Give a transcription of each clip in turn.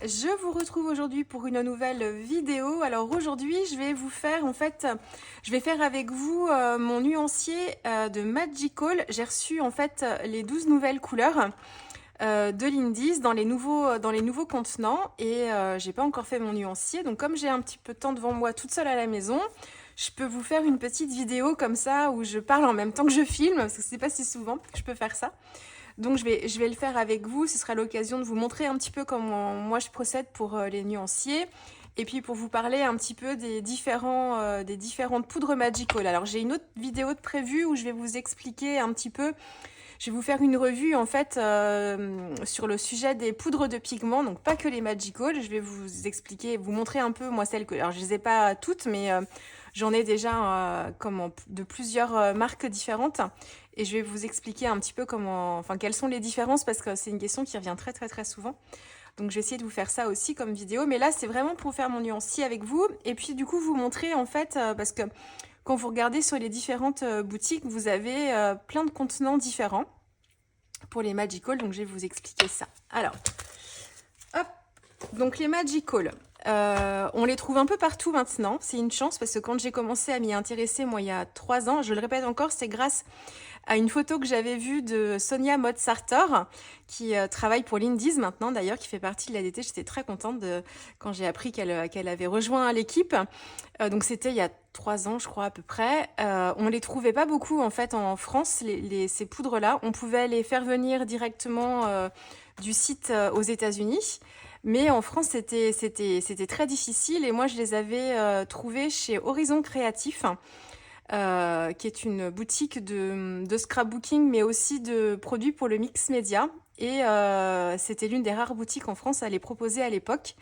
je vous retrouve aujourd'hui pour une nouvelle vidéo. Alors aujourd'hui, je vais vous faire, je vais faire avec vous mon nuancier de Magical. J'ai reçu les 12 nouvelles couleurs de l'Indies dans les nouveaux contenants et j'ai pas encore fait mon nuancier. Donc comme j'ai un petit peu de temps devant moi toute seule à la maison, je peux vous faire une petite vidéo comme ça où je parle en même temps que je filme, parce que c'est pas si souvent que je peux faire ça. Donc je vais le faire avec vous, ce sera l'occasion de vous montrer un petit peu comment moi je procède pour les nuanciers. Et puis pour vous parler un petit peu des différentes poudres Magical. Alors j'ai une autre vidéo de prévue où je vais vous expliquer un petit peu, je vais vous faire une revue sur le sujet des poudres de pigments, donc pas que les Magical. Je vais vous expliquer, vous montrer un peu moi celles que, alors je les ai pas toutes, mais j'en ai déjà de plusieurs marques différentes. Et je vais vous expliquer un petit peu quelles sont les différences, parce que c'est une question qui revient très souvent. Donc je vais essayer de vous faire ça aussi comme vidéo. Mais là, c'est vraiment pour faire mon nuancier avec vous. Et puis du coup, vous montrer parce que quand vous regardez sur les différentes boutiques, vous avez plein de contenants différents pour les Magical. Donc je vais vous expliquer ça. Alors, hop. Donc les Magical, on les trouve un peu partout maintenant. C'est une chance parce que quand j'ai commencé à m'y intéresser, moi, il y a 3 ans, je le répète encore, c'est grâce à une photo que j'avais vue de Sonia Motsartor, qui travaille pour l'Indies maintenant d'ailleurs, qui fait partie de l'ADT. J'étais très contente quand j'ai appris qu'elle avait rejoint l'équipe. Donc c'était il y a 3 ans, je crois, à peu près. On les trouvait pas beaucoup en fait en France, ces poudres-là. On pouvait les faire venir directement du site aux États-Unis. Mais en France, c'était très difficile, et moi, je les avais trouvées chez Horizon Créatif, qui est une boutique de scrapbooking, mais aussi de produits pour le mix média. Et c'était l'une des rares boutiques en France à les proposer à l'époque.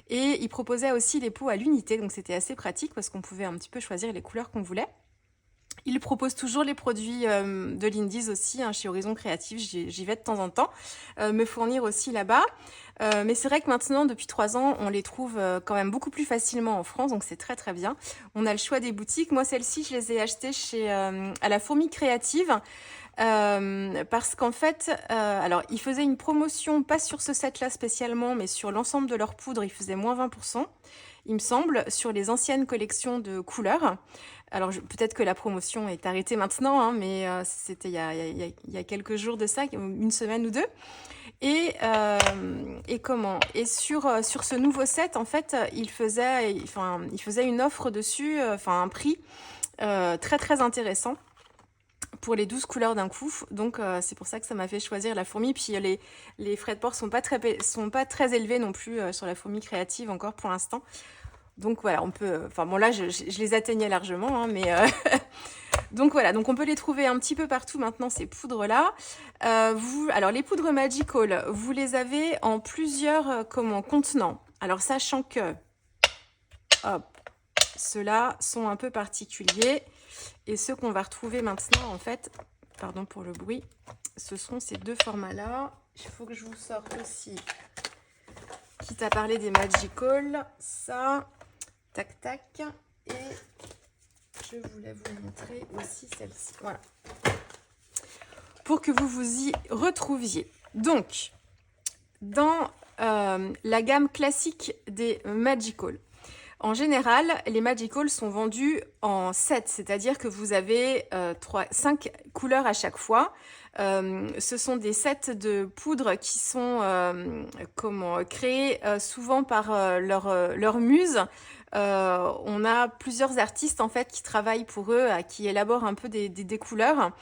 Et ils proposaient aussi les pots à l'unité, donc c'était assez pratique parce qu'on pouvait un petit peu choisir les couleurs qu'on voulait. Ils proposent toujours les produits de l'Indies aussi, chez Horizon Créatif, j'y vais de temps en temps, me fournir aussi là-bas. Mais c'est vrai que maintenant, depuis 3 ans, on les trouve quand même beaucoup plus facilement en France, donc c'est très bien. On a le choix des boutiques. Moi, celles-ci, je les ai achetées à la Fourmi Créative, parce qu'en fait, alors ils faisaient une promotion, pas sur ce set-là spécialement, mais sur l'ensemble de leurs poudres, ils faisaient moins 20%, il me semble, sur les anciennes collections de couleurs. Alors peut-être que la promotion est arrêtée maintenant, mais c'était il y a quelques jours de ça, une semaine ou deux. Et sur ce nouveau set, en fait, il faisait une offre dessus, un prix très intéressant pour les 12 couleurs d'un coup. Donc c'est pour ça que ça m'a fait choisir la Fourmi. Puis les frais de port sont pas très élevés non plus sur la Fourmi Créative encore pour l'instant. Donc voilà, on peut. Enfin bon, là je les atteignais largement, mais donc voilà, donc on peut les trouver un petit peu partout maintenant, ces poudres-là. Alors les poudres Magical, vous les avez en plusieurs contenants. Alors sachant que, hop, ceux-là sont un peu particuliers, et ceux qu'on va retrouver maintenant, en fait, pardon pour le bruit, ce sont ces deux formats-là. Il faut que je vous sorte aussi, quitte à parler des Magical, ça, tac, et je voulais vous montrer aussi celle-ci, voilà, pour que vous vous y retrouviez. Donc, dans la gamme classique des Magical, en général, les Magical sont vendus en sets, c'est-à-dire que vous avez 5 couleurs à chaque fois. Ce sont des sets de poudre qui sont créés souvent par leur muse. On a plusieurs artistes en fait qui travaillent pour eux, qui élaborent un peu des couleurs,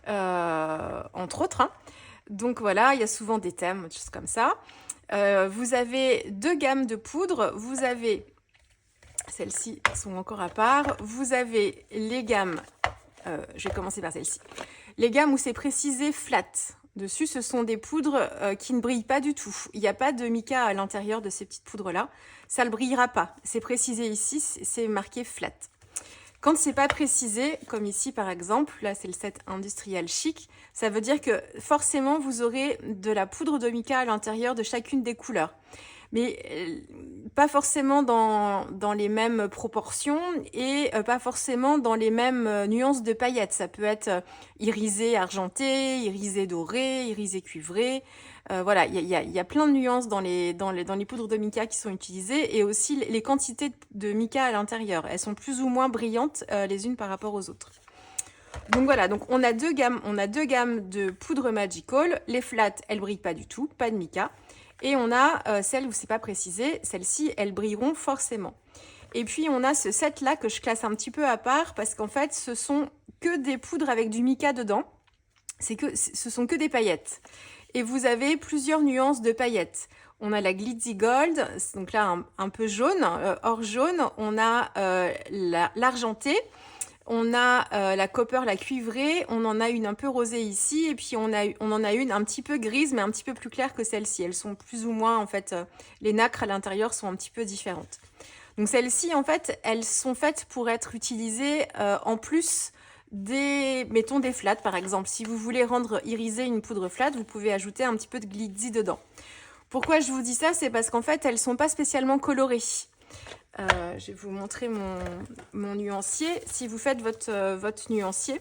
entre autres. Donc voilà, il y a souvent des thèmes, des choses comme ça. Vous avez 2 gammes de poudres. Vous avez, celles-ci sont encore à part. Vous avez les gammes, je vais commencer par celle-ci. Les gammes où c'est précisé flat. Dessus, ce sont des poudres qui ne brillent pas du tout. Il n'y a pas de mica à l'intérieur de ces petites poudres-là. Ça ne brillera pas. C'est précisé ici, c'est marqué flat. Quand c'est pas précisé, comme ici par exemple, là c'est le set industriel chic, ça veut dire que forcément vous aurez de la poudre de mica à l'intérieur de chacune des couleurs. mais pas forcément dans les mêmes proportions et pas forcément dans les mêmes nuances de paillettes. Ça peut être irisé argenté, irisé doré, irisé cuivré. Voilà, il y a plein de nuances dans les poudres de mica qui sont utilisées et aussi les quantités de mica à l'intérieur. Elles sont plus ou moins brillantes les unes par rapport aux autres. Donc voilà, donc on a deux gammes de poudre Magical. Les flats, elles brillent pas du tout, pas de mica. Et on a celles où c'est pas précisé, celles-ci, elles brilleront forcément. Et puis on a ce set-là que je classe un petit peu à part parce qu'en fait, ce sont que des poudres avec du mica dedans. Ce sont que des paillettes. Et vous avez plusieurs nuances de paillettes. On a la Glitzy Gold, donc là un peu jaune, or jaune. On a l'argenté. On a la copper, la cuivrée, on en a une un peu rosée ici, et puis on en a une un petit peu grise, mais un petit peu plus claire que celle-ci. Elles sont plus ou moins, en fait, les nacres à l'intérieur sont un petit peu différentes. Donc celles-ci, en fait, elles sont faites pour être utilisées en plus mettons des flats, par exemple. Si vous voulez rendre irisée une poudre flat, vous pouvez ajouter un petit peu de glitzy dedans. Pourquoi je vous dis ça? C'est parce qu'en fait, elles sont pas spécialement colorées. Je vais vous montrer mon nuancier. Si vous faites votre nuancier,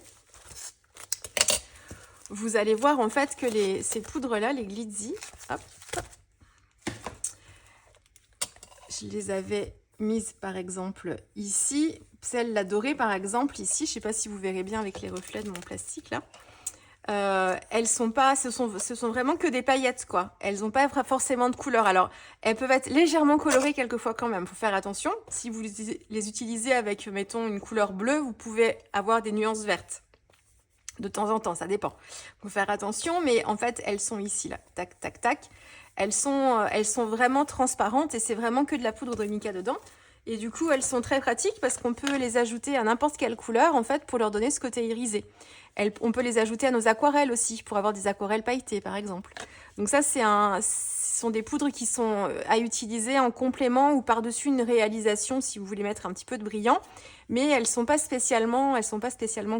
vous allez voir en fait que ces poudres-là, les glitzy, hop, je les avais mises par exemple ici. Celle-là dorée par exemple ici, je ne sais pas si vous verrez bien avec les reflets de mon plastique là. Elles sont pas, ce sont vraiment que des paillettes quoi. Elles n'ont pas forcément de couleur. Alors, elles peuvent être légèrement colorées quelquefois quand même. Faut faire attention. Si vous les utilisez avec, mettons, une couleur bleue, vous pouvez avoir des nuances vertes. De temps en temps, ça dépend. Faut faire attention, mais en fait, elles sont ici là. Tac, tac, tac. Elles sont vraiment transparentes et c'est vraiment que de la poudre de mica dedans. Et du coup, elles sont très pratiques parce qu'on peut les ajouter à n'importe quelle couleur en fait pour leur donner ce côté irisé. On peut les ajouter à nos aquarelles aussi pour avoir des aquarelles pailletées par exemple. Donc ça, ce sont des poudres qui sont à utiliser en complément ou par-dessus une réalisation si vous voulez mettre un petit peu de brillant. Mais elles sont pas spécialement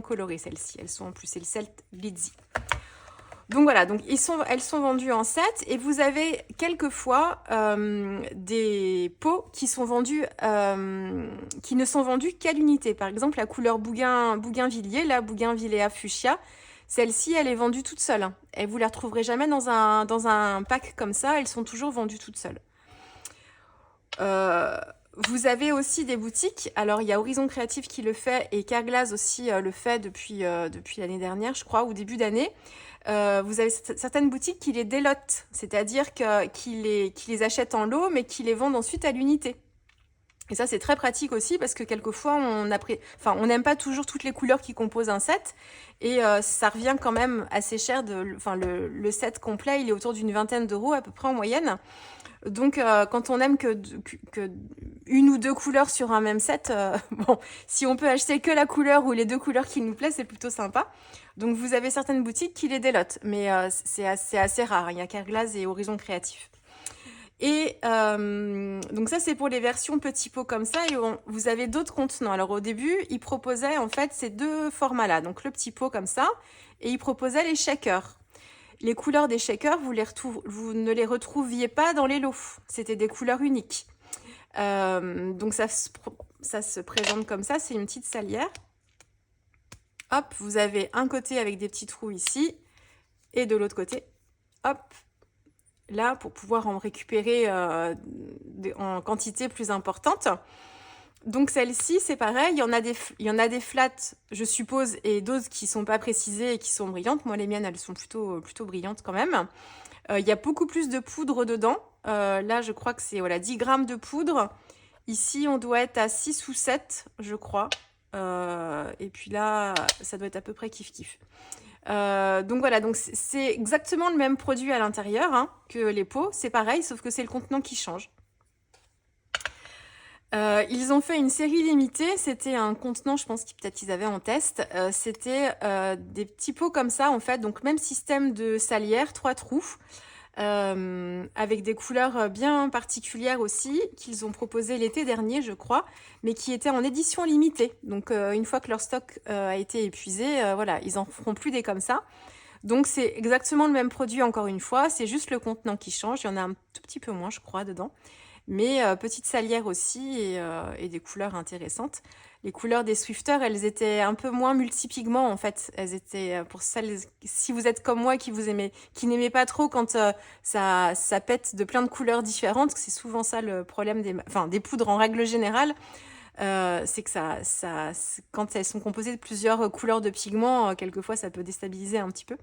colorées celles-ci. Elles sont en plus, c'est le Celt Glitzy. Donc voilà, donc elles sont vendues en set et vous avez quelquefois des pots qui sont vendus, qui ne sont vendus qu'à l'unité. Par exemple, la couleur bougainvilliers, la bougainvillea fuchsia, celle-ci, elle est vendue toute seule. Et vous la retrouverez jamais dans un pack comme ça, elles sont toujours vendues toutes seules. Vous avez aussi des boutiques. Alors, il y a Horizon Créatif qui le fait et Carglass aussi le fait depuis l'année dernière, je crois, ou début d'année. Vous avez certaines boutiques qui les délotent, c'est-à-dire qui les achètent en lot, mais qui les vendent ensuite à l'unité. Et ça, c'est très pratique aussi parce que quelquefois, on n'aime pas toujours toutes les couleurs qui composent un set. Et ça revient quand même assez cher. Le set complet, il est autour d'une 20aine d'euros à peu près en moyenne. Donc, quand on aime que une ou deux couleurs sur un même set, bon, si on peut acheter que la couleur ou les deux couleurs qui nous plaisent, c'est plutôt sympa. Donc, vous avez certaines boutiques qui les délotent, mais c'est assez rare. Il y a Carglass et Horizon Créatif. Et donc ça, c'est pour les versions petits pots comme ça. Et vous avez d'autres contenants. Alors, au début, ils proposaient en fait ces deux formats-là. Donc, le petit pot comme ça. Et ils proposaient les shakers. Les couleurs des shakers, vous ne les retrouviez pas dans les lots. C'était des couleurs uniques. Donc ça se présente comme ça. C'est une petite salière. Hop, vous avez un côté avec des petits trous ici. Et de l'autre côté, hop, là, pour pouvoir en récupérer en quantité plus importante. Donc celle-ci, c'est pareil, il y en a des flats, je suppose, et d'autres qui sont pas précisées et qui sont brillantes. Moi, les miennes, elles sont plutôt brillantes quand même. Il y a beaucoup plus de poudre dedans. Là, je crois que c'est 10 grammes de poudre. Ici, on doit être à 6 ou 7, je crois. Et puis là, ça doit être à peu près kiff-kiff. Donc voilà, donc c'est exactement le même produit à l'intérieur hein, que les pots. C'est pareil, sauf que c'est le contenant qui change. Ils ont fait une série limitée, c'était un contenant, je pense qu'ils avaient en test, c'était des petits pots comme ça en fait, donc même système de salière, 3 trous, avec des couleurs bien particulières aussi, qu'ils ont proposé l'été dernier je crois, mais qui étaient en édition limitée, donc une fois que leur stock a été épuisé, voilà, ils en feront plus des comme ça. Donc c'est exactement le même produit encore une fois, c'est juste le contenant qui change. Il y en a un tout petit peu moins, je crois, dedans. Mais petite salière aussi et des couleurs intéressantes. Les couleurs des Swifters, elles étaient un peu moins multipigments en fait. Elles étaient pour celles, si vous êtes comme moi qui vous aimez, qui n'aimez pas trop quand ça pète de plein de couleurs différentes, parce que c'est souvent ça le problème des poudres en règle générale. C'est que quand elles sont composées de plusieurs couleurs de pigments, quelquefois ça peut déstabiliser un petit peu.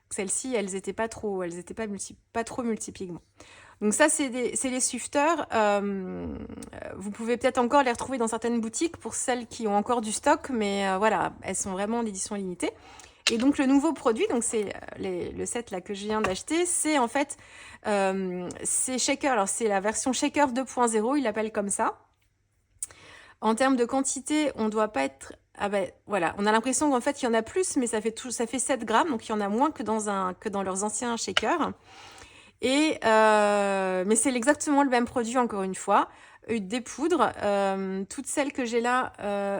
Celles-ci, elles n'étaient pas trop multipigments. Donc ça, c'est les Swifters. Vous pouvez peut-être encore les retrouver dans certaines boutiques pour celles qui ont encore du stock, mais voilà, elles sont vraiment d'édition limitée. Et donc le nouveau produit, donc c'est le set là que je viens d'acheter, c'est en fait c'est Shaker. Alors c'est la version Shaker 2.0, il l'appelle comme ça. En termes de quantité, on ne doit pas être... Ah ben voilà, on a l'impression qu'en fait il y en a plus, mais ça fait 7 grammes, donc il y en a moins que dans leurs anciens shakers. Mais c'est exactement le même produit encore une fois. Des poudres, toutes celles que j'ai là,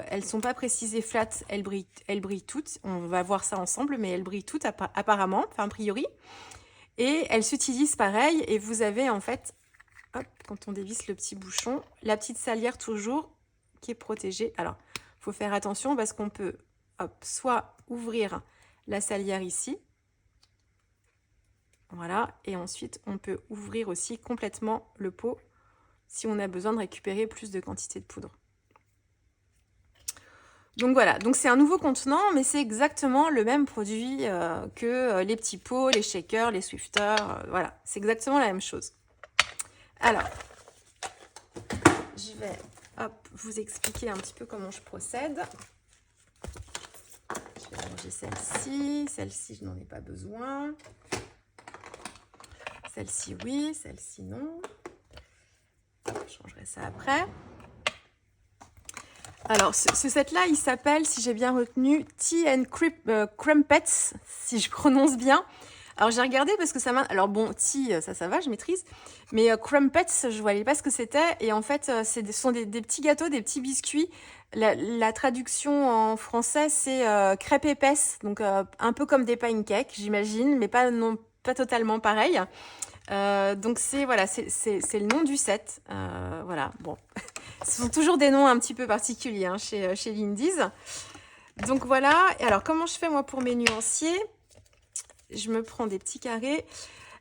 elles sont pas précisées flat, elles brillent toutes. On va voir ça ensemble, mais elles brillent toutes apparemment, enfin a priori. Et elles s'utilisent pareil. Et vous avez en fait, hop, quand on dévisse le petit bouchon, la petite salière toujours qui est protégée. Alors, il faut faire attention parce qu'on peut, hop, soit ouvrir la salière ici. Voilà, et ensuite on peut ouvrir aussi complètement le pot si on a besoin de récupérer plus de quantité de poudre. Donc voilà, donc c'est un nouveau contenant, mais c'est exactement le même produit que les petits pots, les shakers, les Swifters, voilà, c'est exactement la même chose. Alors, je vais vous expliquer un petit peu comment je procède. Je vais ranger celle-ci je n'en ai pas besoin. Celle-ci, oui, celle-ci, non. Je changerai ça après. Alors, ce set-là, il s'appelle, si j'ai bien retenu, Tea and Crumpets, si je prononce bien. Alors, j'ai regardé parce que ça m'a... Alors, bon, tea, ça va, je maîtrise. Mais crumpets, je ne voyais pas ce que c'était. Et en fait, ce sont des petits gâteaux, des petits biscuits. La traduction en français, c'est crêpes épaisses. Donc, un peu comme des pancakes, j'imagine, mais pas totalement pareil. Donc voilà, c'est le nom du set. Voilà, bon. Ce sont toujours des noms un petit peu particuliers hein, chez Lindy's. Donc voilà, et alors comment je fais moi pour mes nuanciers? Je me prends des petits carrés.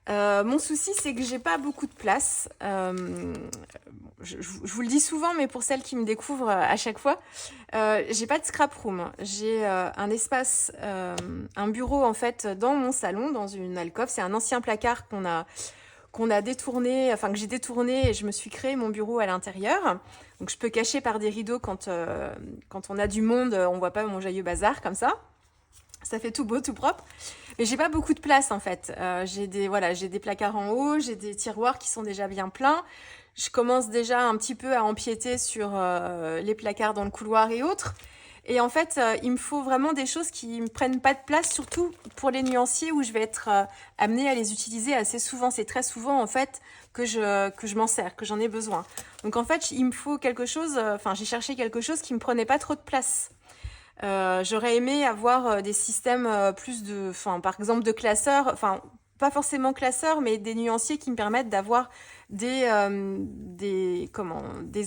Mon souci, c'est que j'ai pas beaucoup de place. Je vous le dis souvent, mais pour celles qui me découvrent à chaque fois, j'ai pas de scrap room. J'ai un espace, un bureau en fait dans mon salon, dans une alcôve. C'est un ancien placard qu'on a détourné, enfin que j'ai détourné et je me suis créé mon bureau à l'intérieur. Donc je peux cacher par des rideaux quand on a du monde, on voit pas mon joyeux bazar comme ça. Ça fait tout beau, tout propre. Mais j'ai pas beaucoup de place en fait. J'ai des placards en haut, j'ai des tiroirs qui sont déjà bien pleins. Je commence déjà un petit peu à empiéter sur les placards dans le couloir et autres. Et en fait, il me faut vraiment des choses qui me prennent pas de place, surtout pour les nuanciers où je vais être amenée à les utiliser assez souvent. C'est très souvent en fait que je m'en sers, que j'en ai besoin. Donc en fait, il me faut quelque chose, j'ai cherché quelque chose qui me prenait pas trop de place. J'aurais aimé avoir des systèmes par exemple de classeurs, pas forcément classeurs, mais des nuanciers qui me permettent d'avoir des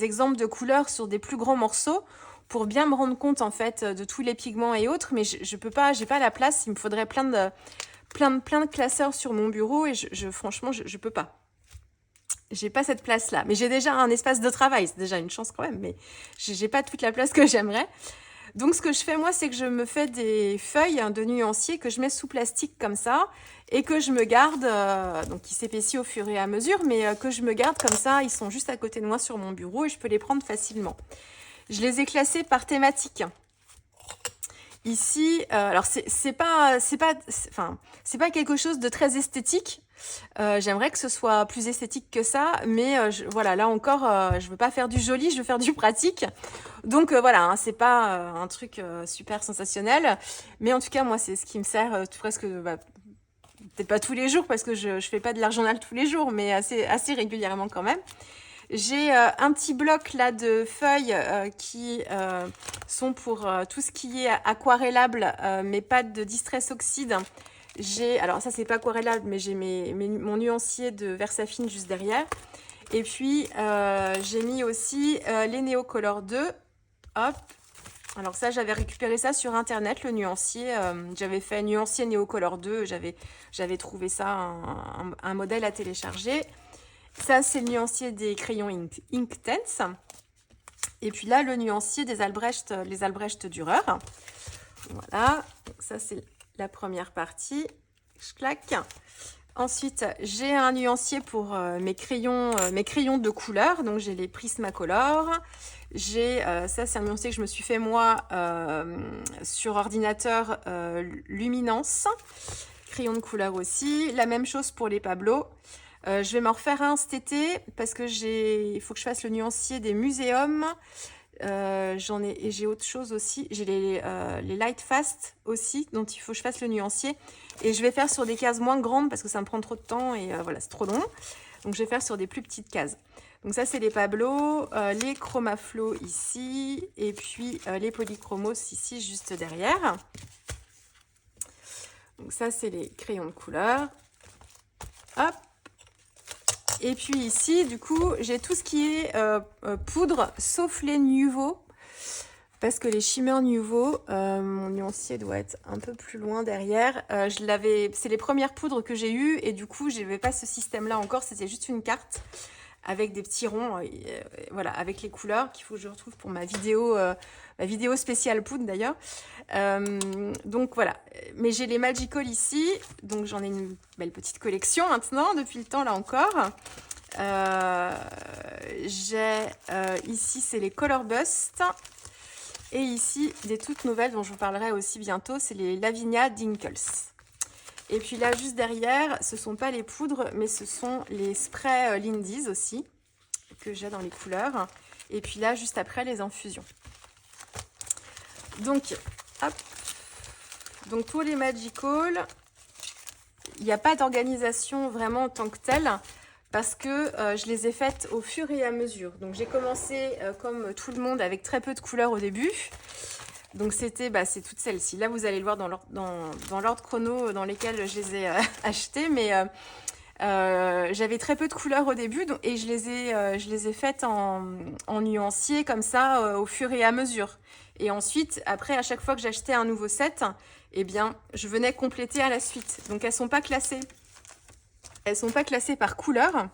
exemples de couleurs sur des plus grands morceaux pour bien me rendre compte en fait de tous les pigments et autres, mais je peux pas, j'ai pas la place, il me faudrait plein de classeurs sur mon bureau et franchement je peux pas. J'ai pas cette place là, mais j'ai déjà un espace de travail, c'est déjà une chance quand même, mais j'ai pas toute la place que j'aimerais. Donc ce que je fais moi, c'est que je me fais des feuilles de nuancier que je mets sous plastique comme ça et que je me garde, donc qui s'épaissit au fur et à mesure, mais que je me garde comme ça, ils sont juste à côté de moi sur mon bureau et je peux les prendre facilement. Je les ai classés par thématique. Ici, alors c'est pas quelque chose de très esthétique. J'aimerais que ce soit plus esthétique que ça, mais voilà, là encore, je veux pas faire du joli, je veux faire du pratique. Donc voilà, hein, c'est pas un truc super sensationnel, mais en tout cas moi c'est ce qui me sert presque, peut-être pas tous les jours parce que je fais pas de l'argenal tous les jours, mais assez régulièrement quand même. J'ai un petit bloc là de feuilles qui sont pour tout ce qui est aquarellable, mais pas de distress oxyde, Alors ça c'est pas aquarellable, mais j'ai mon nuancier de Versafine juste derrière. Et puis j'ai mis aussi les Neocolor 2. Hop. Alors ça, j'avais récupéré ça sur internet, le nuancier. J'avais fait nuancier Neocolor 2. J'avais trouvé ça un modèle à télécharger. Ça, c'est le nuancier des crayons Inktense. Et puis là, le nuancier des Albrecht, les Albrecht Dürer. Voilà. Donc ça, c'est la première partie. Je claque. Ensuite, j'ai un nuancier pour mes crayons de couleur. Donc, j'ai les Prismacolor. J'ai, ça, c'est un nuancier que je me suis fait moi sur ordinateur Luminance. Crayon de couleur aussi. La même chose pour les Pablo. Je vais m'en refaire un cet été parce que il faut que je fasse le nuancier des muséums. Et j'ai autre chose aussi. J'ai les Light Fast aussi, dont il faut que je fasse le nuancier. Et je vais faire sur des cases moins grandes parce que ça me prend trop de temps et voilà, c'est trop long. Donc je vais faire sur des plus petites cases. Donc ça, c'est les Pablo, les Chromaflow ici, et puis les Polychromos ici, juste derrière. Donc ça, c'est les crayons de couleur. Hop. Et puis ici, du coup, j'ai tout ce qui est poudre, sauf les Nuvo. Parce que les Shimmer Nuvo, mon nuancier doit être un peu plus loin derrière. C'est les premières poudres que j'ai eues et du coup, je n'avais pas ce système-là encore. C'était juste une carte avec des petits ronds, voilà, avec les couleurs qu'il faut que je retrouve pour ma vidéo spéciale poudre d'ailleurs. Donc voilà, mais j'ai les Magical ici, donc j'en ai une belle petite collection maintenant, depuis le temps là encore. J'ai ici, c'est les Color Bust. Et ici, des toutes nouvelles dont je vous parlerai aussi bientôt, c'est les Lavinia Dinkles. Et puis là, juste derrière, ce ne sont pas les poudres, mais ce sont les sprays Lindy's aussi, que j'ai dans les couleurs. Et puis là, juste après, les infusions. Donc, hop. Donc pour les Magical, il n'y a pas d'organisation vraiment en tant que telle, parce que je les ai faites au fur et à mesure. Donc j'ai commencé comme tout le monde avec très peu de couleurs au début. Donc c'est toutes celles-ci. Là vous allez le voir dans l'ordre chrono dans lesquels je les ai achetées, mais j'avais très peu de couleurs au début et je les ai faites en nuancier comme ça au fur et à mesure. Et ensuite, après, à chaque fois que j'achetais un nouveau set, eh bien, je venais compléter à la suite. Donc elles sont pas classées. Elles sont pas classées par couleur.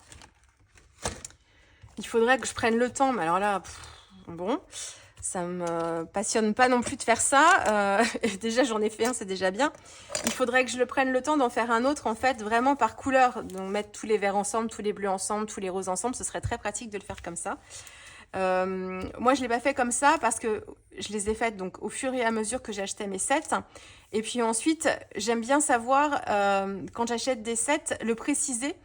Il faudrait que je prenne le temps, mais alors là, bon, ça me passionne pas non plus de faire ça. Déjà, j'en ai fait un, c'est déjà bien. Il faudrait que je prenne le temps d'en faire un autre, en fait, vraiment par couleur. Donc, mettre tous les verts ensemble, tous les bleus ensemble, tous les roses ensemble, ce serait très pratique de le faire comme ça. Moi, je l'ai pas fait comme ça parce que je les ai faites donc au fur et à mesure que j'achetais mes sets. Et puis ensuite, j'aime bien savoir quand j'achète des sets, le préciser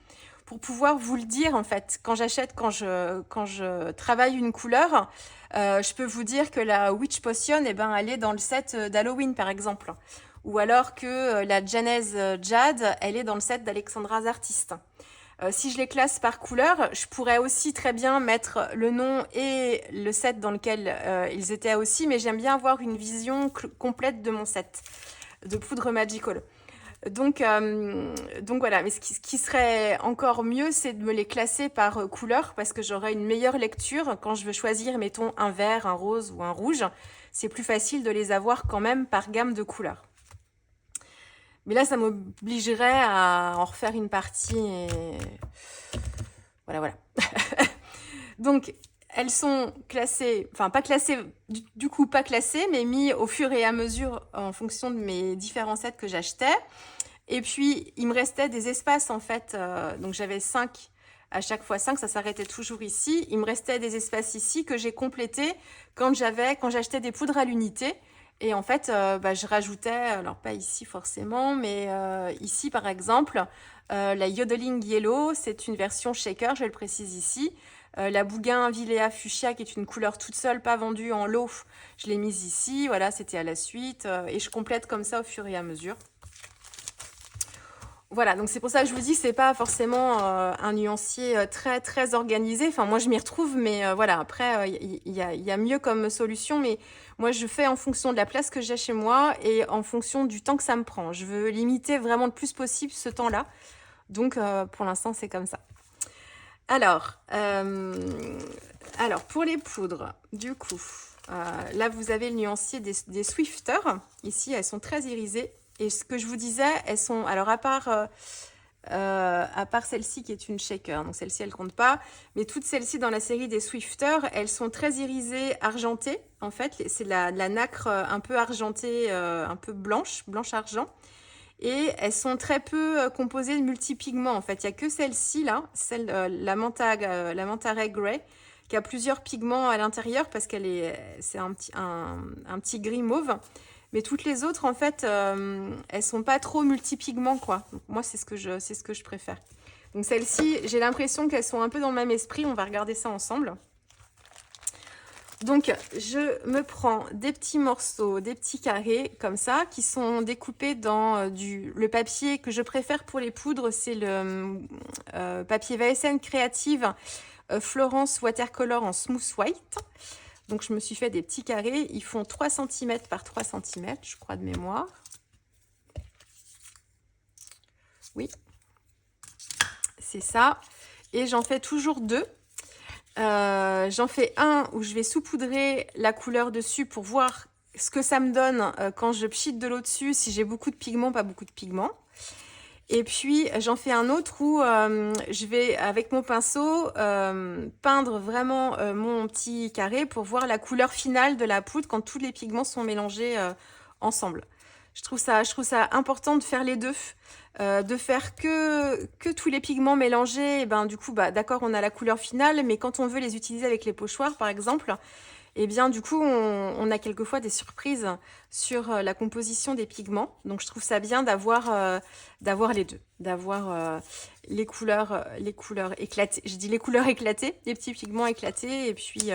pour pouvoir vous le dire en fait. Quand je travaille une couleur, je peux vous dire que la Witch Potion, eh ben, elle est dans le set d'Halloween par exemple. Ou alors que la Janez Jade, elle est dans le set d'Alexandra's Artist. Si je les classe par couleur, je pourrais aussi très bien mettre le nom et le set dans lequel ils étaient aussi, mais j'aime bien avoir une vision complète de mon set de poudre Magical. Donc voilà, mais ce qui serait encore mieux, c'est de me les classer par couleur parce que j'aurai une meilleure lecture quand je veux choisir, mettons, un vert, un rose ou un rouge. C'est plus facile de les avoir quand même par gamme de couleurs. Mais là, ça m'obligerait à en refaire une partie et voilà. Donc, elles sont classées, enfin pas classées, du coup pas classées, mais mis au fur et à mesure en fonction de mes différents sets que j'achetais. Et puis, il me restait des espaces en fait, donc j'avais 5 à chaque fois 5, ça s'arrêtait toujours ici. Il me restait des espaces ici que j'ai complétés quand j'achetais des poudres à l'unité. Et en fait, je rajoutais, alors pas ici forcément, mais ici par exemple, la Yodeling Yellow, c'est une version shaker, je le précise ici. La Bougainvillea Fuchsia, qui est une couleur toute seule, pas vendue en lot, je l'ai mise ici. Voilà, c'était à la suite. Et je complète comme ça au fur et à mesure. Voilà, donc c'est pour ça que je vous dis que c'est pas forcément un nuancier très très organisé. Enfin, moi je m'y retrouve, mais voilà, après il y a mieux comme solution. Mais moi je fais en fonction de la place que j'ai chez moi et en fonction du temps que ça me prend. Je veux limiter vraiment le plus possible ce temps-là. Donc pour l'instant c'est comme ça. Alors, pour les poudres, du coup, là vous avez le nuancier des Swifter. Ici elles sont très irisées. Et ce que je vous disais, elles sont, alors à part celle-ci qui est une shaker, donc celle-ci elle compte pas, mais toutes celles-ci dans la série des Swifter, elles sont très irisées, argentées, en fait, c'est de la nacre un peu argentée, un peu blanche argent, et elles sont très peu composées de multipigments, en fait, il n'y a que celle-ci là, la Manta Ray Grey, qui a plusieurs pigments à l'intérieur, parce c'est un petit gris mauve. Mais toutes les autres, en fait, elles sont pas trop multipigments, quoi. Donc, moi, c'est ce que je préfère. Donc celles-ci, j'ai l'impression qu'elles sont un peu dans le même esprit. On va regarder ça ensemble. Donc, je me prends des petits morceaux, des petits carrés, comme ça, qui sont découpés dans le papier que je préfère pour les poudres. C'est le papier VSN Creative Florence Watercolor en Smooth White. Donc, je me suis fait des petits carrés. Ils font 3 cm par 3 cm, je crois, de mémoire. Oui, c'est ça. Et j'en fais toujours 2. J'en fais un où je vais saupoudrer la couleur dessus pour voir ce que ça me donne quand je pchite de l'eau dessus, si j'ai beaucoup de pigments, pas beaucoup de pigments. Et puis, j'en fais un autre où je vais, avec mon pinceau, peindre vraiment mon petit carré pour voir la couleur finale de la poudre quand tous les pigments sont mélangés ensemble. Je trouve ça important de faire les deux, de faire que tous les pigments mélangés. Et ben, du coup, d'accord, on a la couleur finale, mais quand on veut les utiliser avec les pochoirs, par exemple, et bien du coup on a quelquefois des surprises sur la composition des pigments. Donc je trouve ça bien d'avoir les deux, d'avoir les couleurs éclatées. Je dis les couleurs éclatées, les petits pigments éclatés, et puis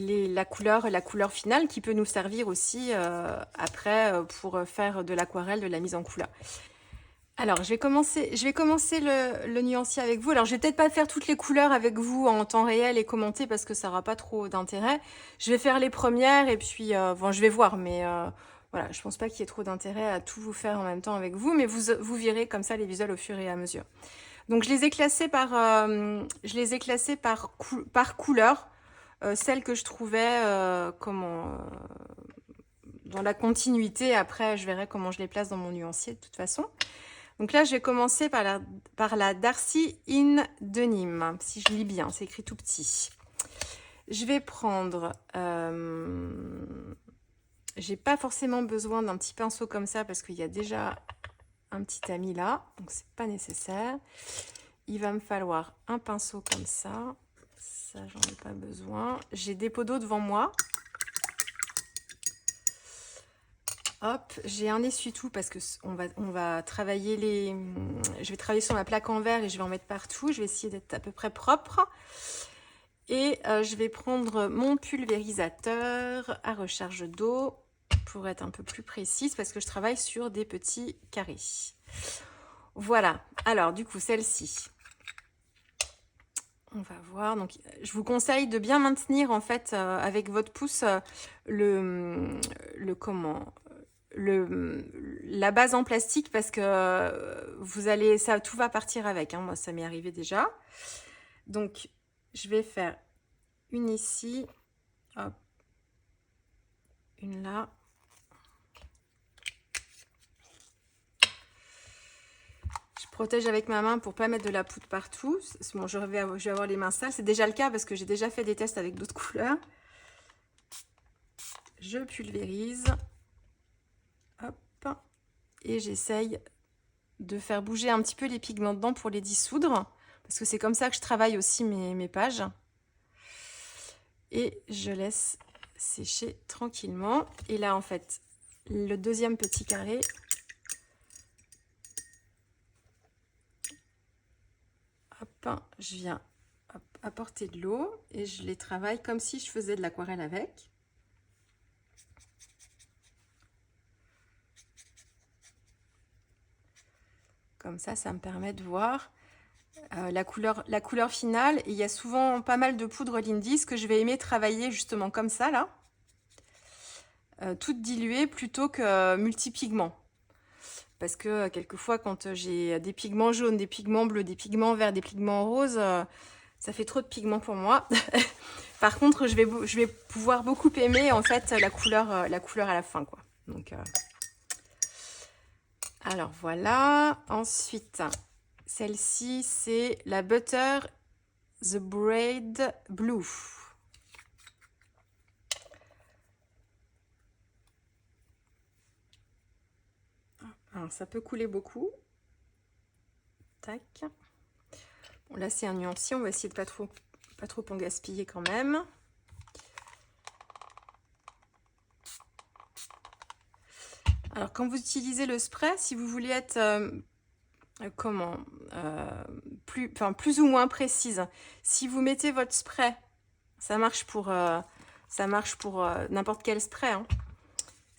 la couleur finale qui peut nous servir aussi après pour faire de l'aquarelle, de la mise en couleur. Alors, je vais commencer le nuancier avec vous. Alors, je vais peut-être pas faire toutes les couleurs avec vous en temps réel et commenter parce que ça n'aura pas trop d'intérêt. Je vais faire les premières et puis, je vais voir. Mais voilà, je pense pas qu'il y ait trop d'intérêt à tout vous faire en même temps avec vous. Mais vous verrez comme ça les visuels au fur et à mesure. Donc, je les ai classés par couleur. Celles que je trouvais dans la continuité. Après, je verrai comment je les place dans mon nuancier de toute façon. Donc là, je vais commencer par la Darcy in Denim, si je lis bien, c'est écrit tout petit. Je vais prendre... j'ai pas forcément besoin d'un petit pinceau comme ça parce qu'il y a déjà un petit tamis là, donc c'est pas nécessaire. Il va me falloir un pinceau comme ça. Ça, j'en ai pas besoin. J'ai des pots d'eau devant moi. Hop, j'ai un essuie-tout parce que on va travailler je vais travailler sur ma plaque en verre et je vais en mettre partout. Je vais essayer d'être à peu près propre. Et je vais prendre mon pulvérisateur à recharge d'eau pour être un peu plus précise parce que je travaille sur des petits carrés. Voilà, alors du coup celle-ci. On va voir. Donc, je vous conseille de bien maintenir en fait avec votre pouce la base en plastique parce que tout va partir avec. Hein. Moi, ça m'est arrivé déjà. Donc, je vais faire une ici, hop, une là. Je protège avec ma main pour pas mettre de la poudre partout. Bon, je vais avoir les mains sales. C'est déjà le cas parce que j'ai déjà fait des tests avec d'autres couleurs. Je pulvérise. Hop. Et j'essaye de faire bouger un petit peu les pigments dedans pour les dissoudre. Parce que c'est comme ça que je travaille aussi mes pages. Et je laisse sécher tranquillement. Et là, en fait, le deuxième petit carré. Hop, je viens apporter de l'eau et je les travaille comme si je faisais de l'aquarelle avec. Comme ça me permet de voir la couleur finale. Et il y a souvent pas mal de poudre Lindy's que je vais aimer travailler justement comme ça, là. Toute diluée plutôt que multipigments. Parce que quelquefois, quand j'ai des pigments jaunes, des pigments bleus, des pigments verts, des pigments roses, ça fait trop de pigments pour moi. Par contre, je vais pouvoir beaucoup aimer en fait la couleur à la fin, quoi. Donc, alors voilà. Ensuite, celle-ci, c'est la Butter The Braid Blue. Alors, ça peut couler beaucoup. Tac. Bon, là, c'est un nuancier. On va essayer de pas trop en gaspiller quand même. Alors, quand vous utilisez le spray, si vous voulez être plus ou moins précise, si vous mettez votre spray, ça marche pour n'importe quel spray, hein.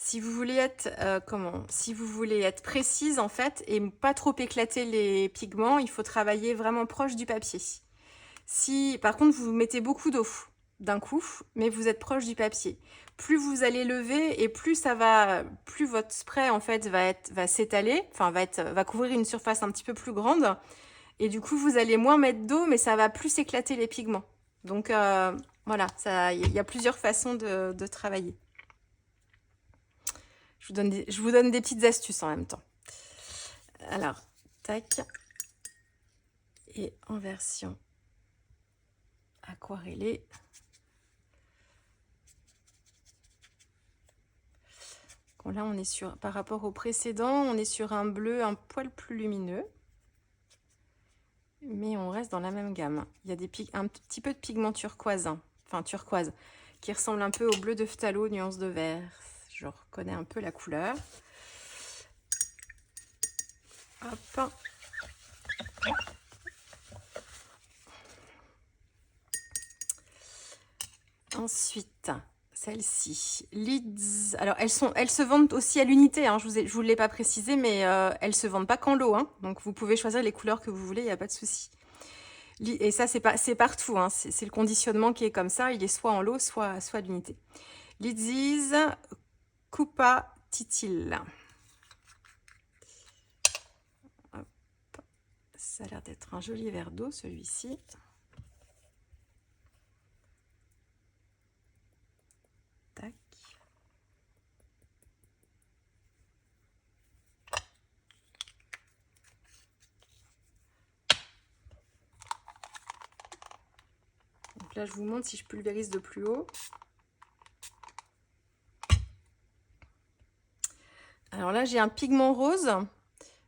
Si vous voulez être précise en fait et pas trop éclater les pigments, il faut travailler vraiment proche du papier. Si par contre vous mettez beaucoup d'eau d'un coup, mais vous êtes proche du papier, plus vous allez lever et plus votre spray en fait va s'étaler, enfin va couvrir une surface un petit peu plus grande et du coup vous allez moins mettre d'eau, mais ça va plus éclater les pigments. Donc voilà, il y a plusieurs façons de travailler. Je vous donne des petites astuces en même temps. Alors, tac. Et en version aquarellée. Bon, là, on est par rapport au précédent, on est sur un bleu un poil plus lumineux. Mais on reste dans la même gamme. Il y a un petit peu de pigment turquoise, hein, enfin turquoise, qui ressemble un peu au bleu de phthalo, nuance de vert. Je reconnais un peu la couleur. Hop. Ensuite, celle-ci, Leeds. Alors, elles se vendent aussi à l'unité, hein, je vous l'ai pas précisé, mais elles se vendent pas qu'en lot, hein, donc vous pouvez choisir les couleurs que vous voulez, il n'y a pas de souci. Et ça, c'est partout, hein, c'est le conditionnement qui est comme ça, il est soit en lot, soit à l'unité. Leeds Coupa Titil. Ça a l'air d'être un joli verre d'eau, celui-ci. Tac. Donc là, je vous montre si je pulvérise de plus haut. Alors là, j'ai un pigment rose,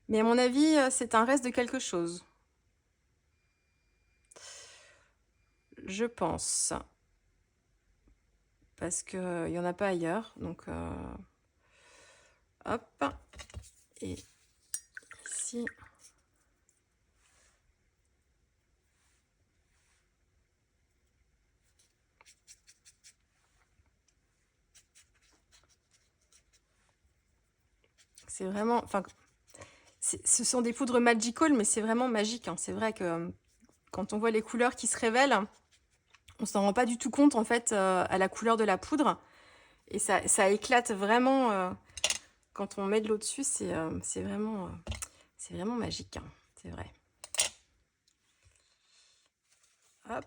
mais à mon avis, c'est un reste de quelque chose. Je pense. Parce qu'il n'y en a pas ailleurs. Donc, hop. Et ici. C'est vraiment... Enfin, ce sont des poudres Magical, mais c'est vraiment magique, hein. C'est vrai que quand on voit les couleurs qui se révèlent, on s'en rend pas du tout compte en fait à la couleur de la poudre. Et ça éclate vraiment quand on met de l'eau dessus, c'est vraiment magique, hein. C'est vrai. Hop.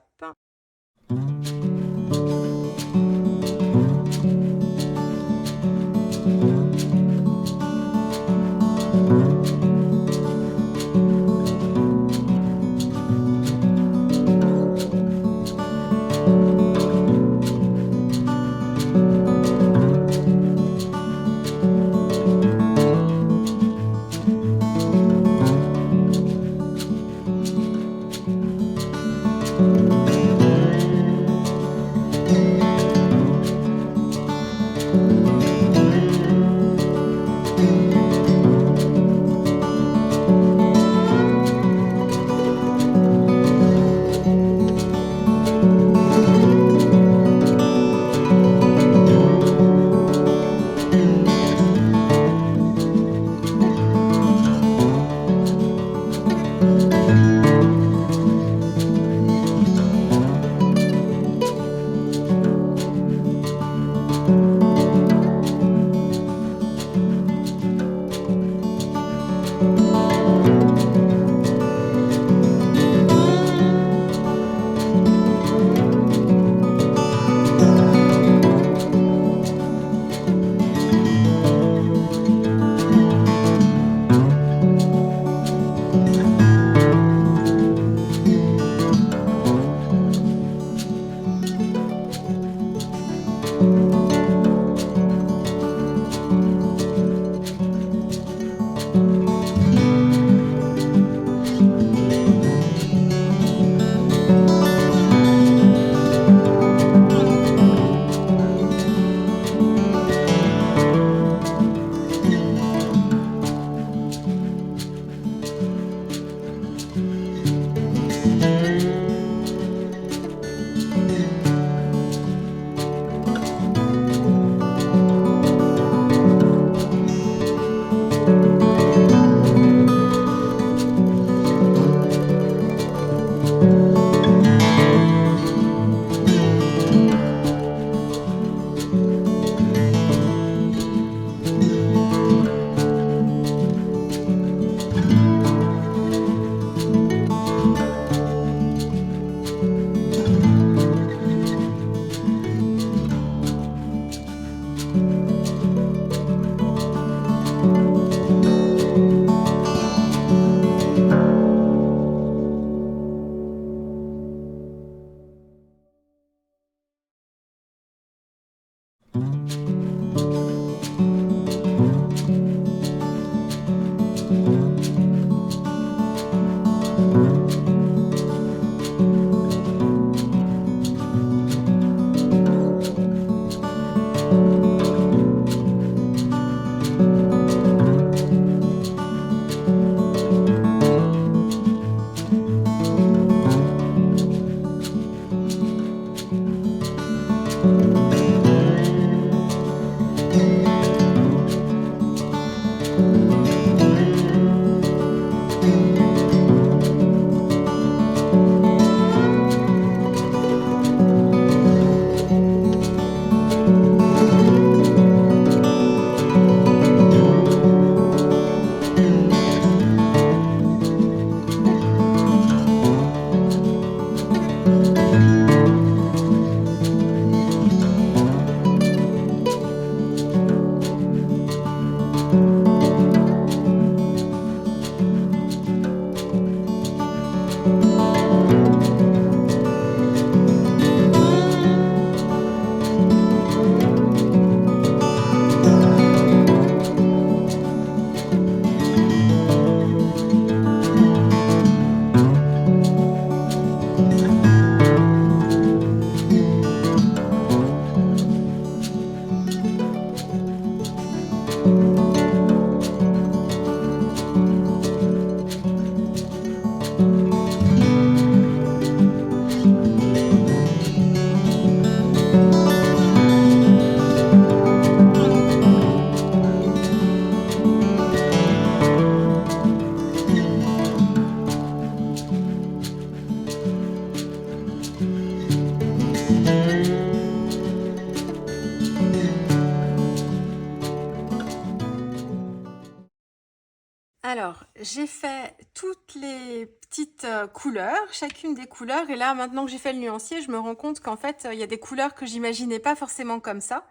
Alors, j'ai fait toutes les petites couleurs, chacune des couleurs. Et là, maintenant que j'ai fait le nuancier, je me rends compte qu'en fait, il y a des couleurs que j'imaginais pas forcément comme ça.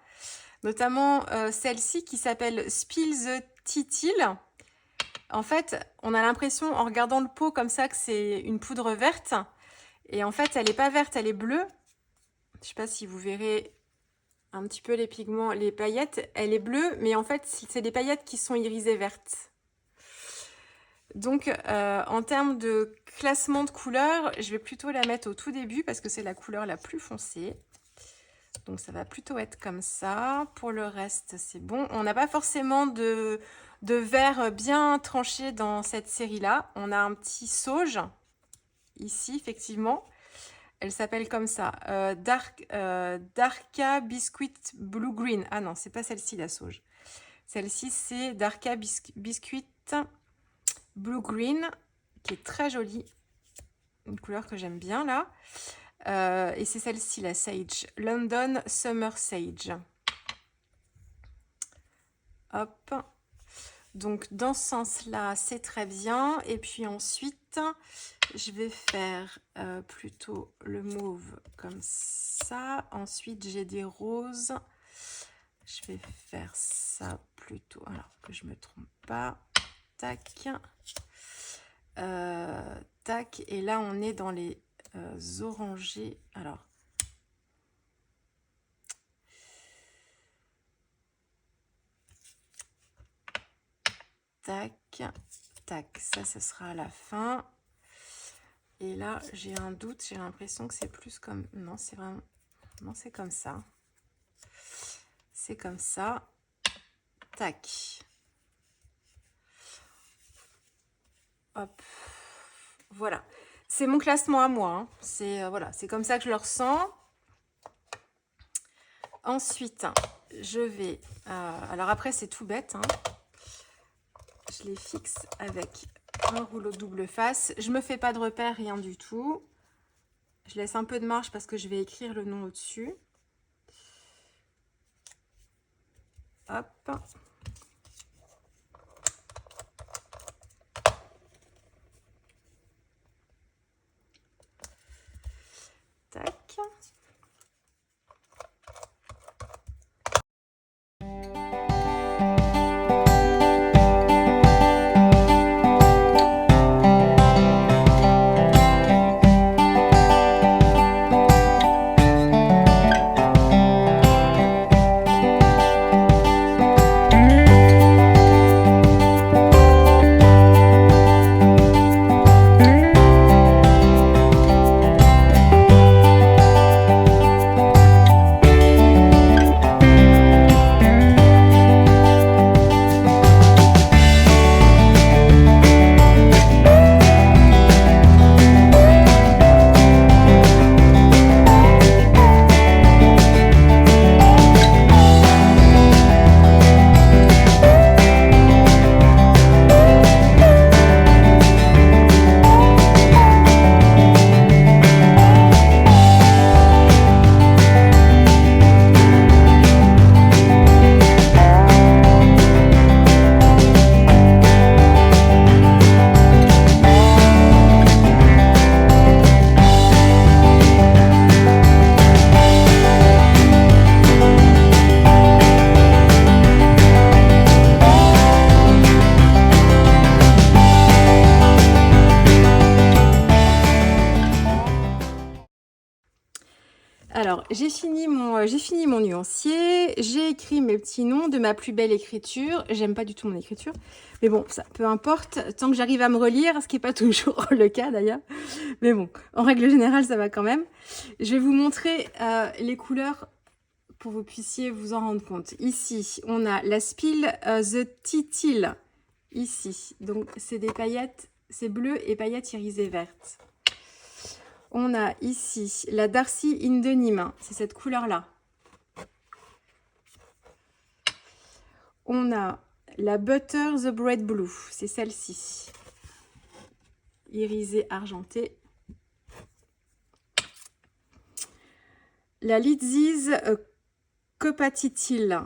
Notamment celle-ci qui s'appelle Spill the Tea Teal. En fait, on a l'impression en regardant le pot comme ça que c'est une poudre verte. Et en fait, elle n'est pas verte, elle est bleue. Je sais pas si vous verrez un petit peu les pigments, les paillettes. Elle est bleue, mais en fait, c'est des paillettes qui sont irisées vertes. Donc, en termes de classement de couleurs, je vais plutôt la mettre au tout début parce que c'est la couleur la plus foncée. Donc, ça va plutôt être comme ça. Pour le reste, c'est bon. On n'a pas forcément de vert bien tranché dans cette série-là. On a un petit sauge ici, effectivement. Elle s'appelle comme ça. Darka Biscuit Blue Green. Ah non, c'est pas celle-ci, la sauge. Celle-ci, c'est Darka Biscuit Blue Green, qui est très jolie. Une couleur que j'aime bien, là. Et c'est celle-ci, la Sage. London Summer Sage. Hop. Donc, dans ce sens-là, c'est très bien. Et puis ensuite, je vais faire plutôt le mauve comme ça. Ensuite, j'ai des roses. Je vais faire ça plutôt. Alors, que je ne me trompe pas. Tac. Tac. Et là, on est dans les orangés. Alors, tac, tac. Ça, ce sera à la fin. Et là, j'ai un doute. J'ai l'impression que c'est plus comme... Non, c'est vraiment... Non, c'est comme ça. C'est comme ça. Tac. Hop. Voilà. C'est mon classement à moi. Hein. C'est voilà, c'est comme ça que je le ressens. Ensuite, je vais... alors après, c'est tout bête. Hein. Je les fixe avec un rouleau double face. Je me fais pas de repère, rien du tout. Je laisse un peu de marge parce que je vais écrire le nom au-dessus. Hop. Tac. j'ai fini mon nuancier, j'ai écrit mes petits noms de ma plus belle écriture. J'aime pas du tout mon écriture, mais bon, ça, peu importe, tant que j'arrive à me relire, ce qui n'est pas toujours le cas d'ailleurs. Mais bon, en règle générale, ça va quand même. Je vais vous montrer les couleurs pour que vous puissiez vous en rendre compte. Ici, on a la Spill The Teal. Ici, donc c'est des paillettes, c'est bleu et paillettes irisées vertes. On a ici la Darcy in Denim, c'est cette couleur-là. On a la Butter the Bread Blue, c'est celle-ci. Irisée argentée. La Lidzy's Copatitil,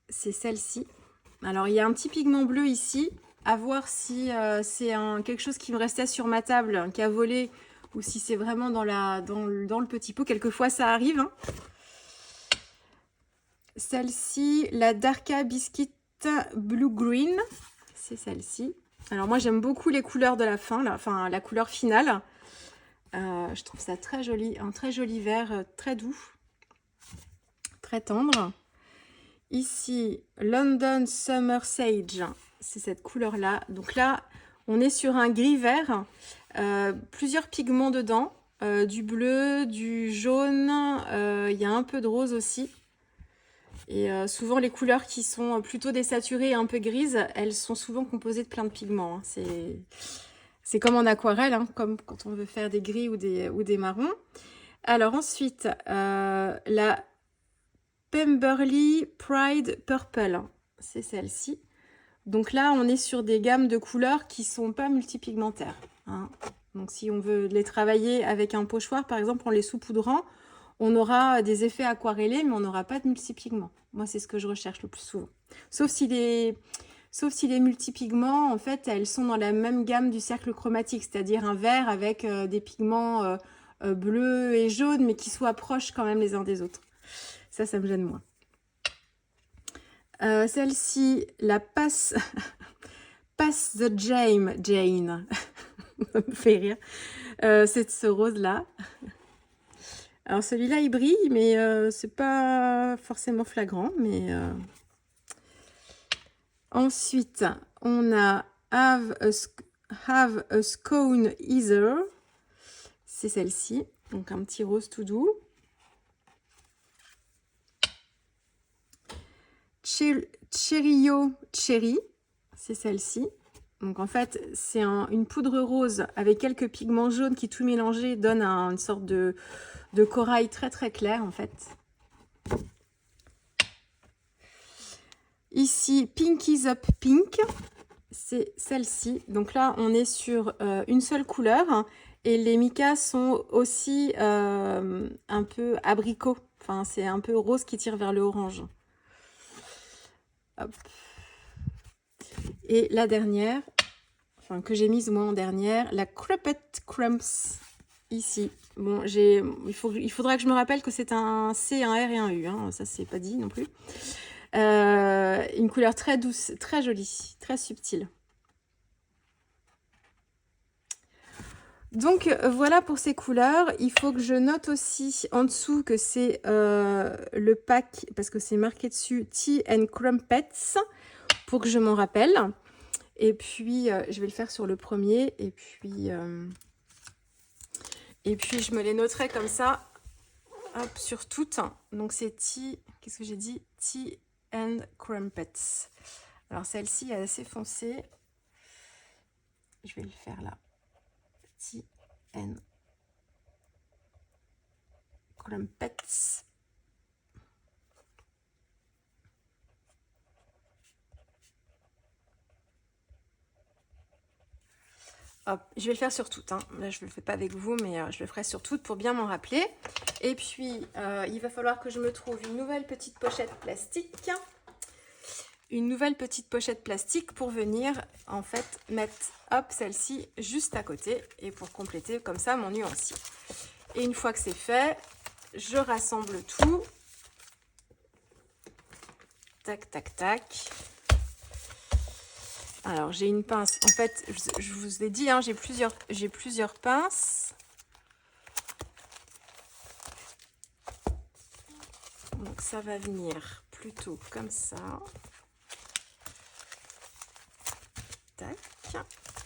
c'est celle-ci. Alors, il y a un petit pigment bleu ici. À voir si c'est quelque chose qui me restait sur ma table, qui a volé, ou si c'est vraiment dans le petit pot. Quelquefois, ça arrive. Hein. Celle-ci, la Darka Biscuit Blue Green. C'est celle-ci. Alors, moi, j'aime beaucoup les couleurs de la fin, enfin, la couleur finale. Je trouve ça très joli. Un très joli vert, très doux. Très tendre. Ici, London Summer Sage. C'est cette couleur-là. Donc là, on est sur un gris-vert. Plusieurs pigments dedans. Du bleu, du jaune. Il y a un peu de rose aussi. Et souvent, les couleurs qui sont plutôt désaturées et un peu grises, elles sont souvent composées de plein de pigments. Hein. C'est comme en aquarelle, hein, comme quand on veut faire des gris ou des marrons. Alors ensuite, la Pemberley Pride Purple, c'est celle-ci. Donc là, on est sur des gammes de couleurs qui ne sont pas multipigmentaires. Hein. Donc si on veut les travailler avec un pochoir, par exemple, en les saupoudrant, on aura des effets aquarellés, mais on n'aura pas de multipigments. Moi, c'est ce que je recherche le plus souvent. Sauf si les multipigments, en fait, elles sont dans la même gamme du cercle chromatique, c'est-à-dire un vert avec des pigments bleus et jaunes, mais qui soient proches quand même les uns des autres. Ça me gêne moins. Celle-ci, la Pass the Jane. Ça me fait rire. C'est ce rose-là. Alors celui-là, il brille, mais c'est pas forcément flagrant. Mais ensuite, on a Have a Scone Either. C'est celle-ci. Donc un petit rose tout doux. Cherio Cherry, c'est celle-ci. Donc en fait, c'est une poudre rose avec quelques pigments jaunes qui tout mélangés donnent une sorte de corail très très clair en fait. Ici, Pinky's Up Pink, c'est celle-ci. Donc là, on est sur une seule couleur et les micas sont aussi un peu abricot. Enfin, c'est un peu rose qui tire vers le orange. Hop. Et la dernière, enfin que j'ai mise moi en dernière, la Crumpet Crumps, ici. Bon, il faudra que je me rappelle que c'est un C, un R et un U, hein. Ça c'est pas dit non plus. Une couleur très douce, très jolie, très subtile. Donc voilà pour ces couleurs. Il faut que je note aussi en dessous que c'est le pack, parce que c'est marqué dessus Tea and Crumpets, pour que je m'en rappelle. Et puis je vais le faire sur le premier. Et puis je me les noterai comme ça, hop, sur toutes. Donc c'est Tea, qu'est-ce que j'ai dit? Tea and Crumpets. Alors celle-ci est assez foncée. Je vais le faire là. Tea and Crumpets. Hop, je vais le faire sur toutes. Hein. Là, je ne le fais pas avec vous, mais je le ferai sur toutes pour bien m'en rappeler. Et puis, il va falloir que je me trouve une nouvelle petite pochette plastique. Une nouvelle petite pochette plastique pour venir, en fait, mettre, hop, celle-ci juste à côté. Et pour compléter comme ça mon nuancier. Et une fois que c'est fait, je rassemble tout. Tac, tac, tac. Alors, j'ai une pince. En fait, je vous ai dit, hein, j'ai plusieurs pinces. ça va venir plutôt comme ça. Tac.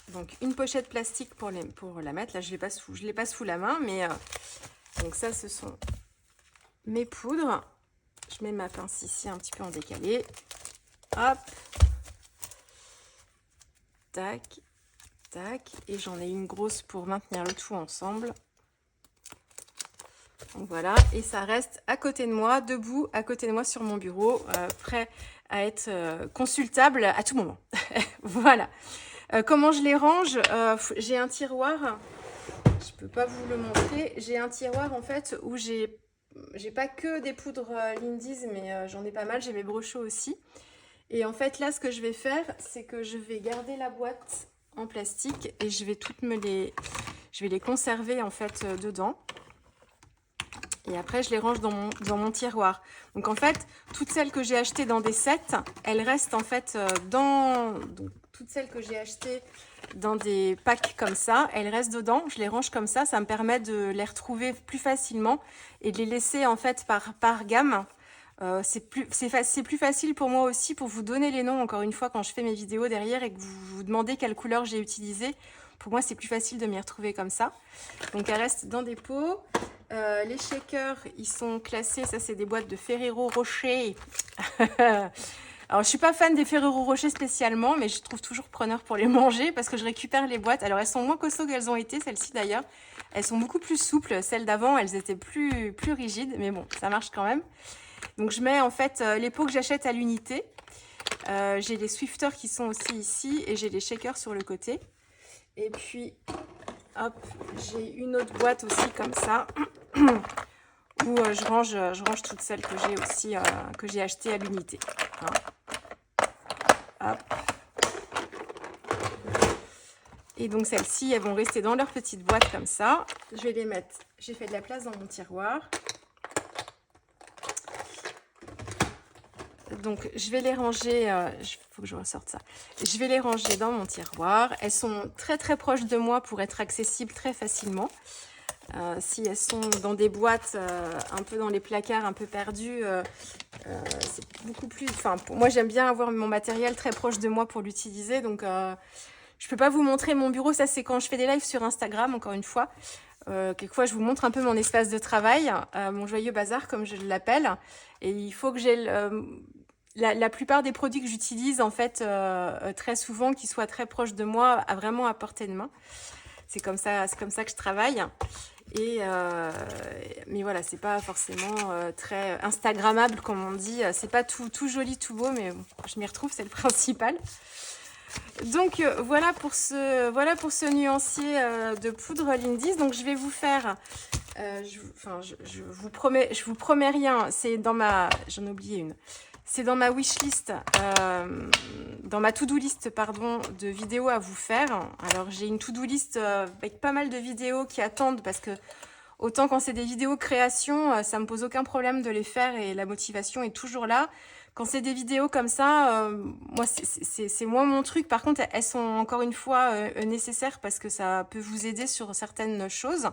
Donc une pochette plastique pour la mettre. Là, je l'ai pas sous la main, mais donc ça, ce sont mes poudres. Je mets ma pince ici un petit peu en décalé. Hop. Tac, tac. Et j'en ai une grosse pour maintenir le tout ensemble. Donc voilà, et ça reste à côté de moi, debout, à côté de moi sur mon bureau, prêt à être consultable à tout moment. Voilà. Comment je les range? J'ai un tiroir, je peux pas vous le montrer, j'ai un tiroir en fait où j'ai pas que des poudres Lindy's, mais j'en ai pas mal, j'ai mes brochets aussi. Et en fait là, ce que je vais faire, c'est que je vais garder la boîte en plastique et je vais je vais les conserver en fait dedans. Et après, je les range dans mon tiroir. Donc, en fait, toutes celles que j'ai achetées dans des sets, elles restent en fait donc, toutes celles que j'ai achetées dans des packs comme ça, elles restent dedans. Je les range comme ça. Ça me permet de les retrouver plus facilement et de les laisser en fait par gamme. C'est plus facile pour moi aussi pour vous donner les noms, encore une fois, quand je fais mes vidéos derrière et que vous vous demandez quelle couleur j'ai utilisée. Pour moi, c'est plus facile de m'y retrouver comme ça. Donc, elles restent dans des pots. Les shakers, ils sont classés, ça c'est des boîtes de Ferrero Rocher. Alors je suis pas fan des Ferrero Rocher spécialement, mais je trouve toujours preneur pour les manger parce que je récupère les boîtes. Alors elles sont moins costauds qu'elles ont été, celles-ci d'ailleurs. Elles sont beaucoup plus souples, celles d'avant elles étaient plus rigides, mais bon, ça marche quand même. Donc je mets en fait les pots que j'achète à l'unité. J'ai les Swifters qui sont aussi ici et j'ai les shakers sur le côté. Et puis hop, j'ai une autre boîte aussi comme ça où je range toutes celles que j'ai aussi que j'ai achetées à l'unité. Hop. Et donc celles-ci, elles vont rester dans leur petite boîte comme ça. Je vais les mettre. J'ai fait de la place dans mon tiroir. Donc je vais les ranger. Faut que je ressorte ça. Je vais les ranger dans mon tiroir. Elles sont très très proches de moi pour être accessibles très facilement. Si elles sont dans des boîtes un peu dans les placards un peu perdus, c'est beaucoup plus... Enfin, moi j'aime bien avoir mon matériel très proche de moi pour l'utiliser, donc je peux pas vous montrer mon bureau. Ça c'est quand je fais des lives sur Instagram, encore une fois. Quelquefois je vous montre un peu mon espace de travail, mon joyeux bazar comme je l'appelle, et il faut que j'ai la plupart des produits que j'utilise en fait très souvent, qui soient très proches de moi, vraiment à portée de main. C'est comme ça que je travaille. Mais voilà, c'est pas forcément très instagrammable comme on dit. C'est pas tout joli, tout beau, mais bon, je m'y retrouve, c'est le principal. Donc voilà pour ce nuancier de poudre Lindy's. Donc je vais vous faire, je vous promets rien. C'est dans ma, j'en ai oublié une. C'est dans ma wishlist, dans ma to-do list, pardon, de vidéos à vous faire. Alors, j'ai une to-do list avec pas mal de vidéos qui attendent parce que autant quand c'est des vidéos création, ça me pose aucun problème de les faire et la motivation est toujours là. Quand c'est des vidéos comme ça, moi, c'est moins mon truc. Par contre, elles sont encore une fois nécessaires parce que ça peut vous aider sur certaines choses.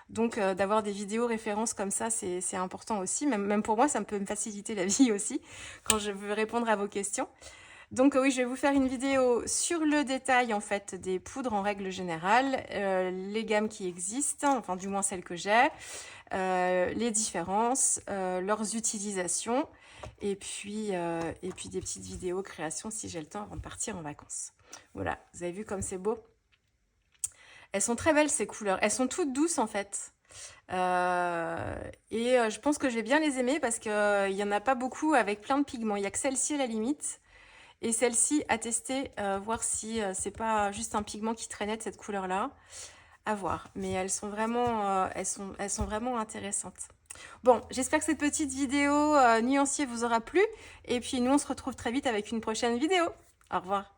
Donc, d'avoir des vidéos références comme ça, c'est important aussi. Même pour moi, ça peut me faciliter la vie aussi quand je veux répondre à vos questions. Donc, oui, je vais vous faire une vidéo sur le détail, en fait, des poudres en règle générale, les gammes qui existent, enfin, du moins celles que j'ai, les différences, leurs utilisations, et puis des petites vidéos création si j'ai le temps avant de partir en vacances. Voilà, vous avez vu comme c'est beau? Elles sont très belles ces couleurs, elles sont toutes douces en fait. Je pense que je vais bien les aimer parce qu'il n'y en a pas beaucoup avec plein de pigments. Il n'y a que celle-ci à la limite. Et celle-ci à tester, voir si c'est pas juste un pigment qui traînait de cette couleur-là. À voir. Mais elles sont vraiment, elles sont vraiment intéressantes. Bon, j'espère que cette petite vidéo nuancier vous aura plu. Et puis nous, on se retrouve très vite avec une prochaine vidéo. Au revoir.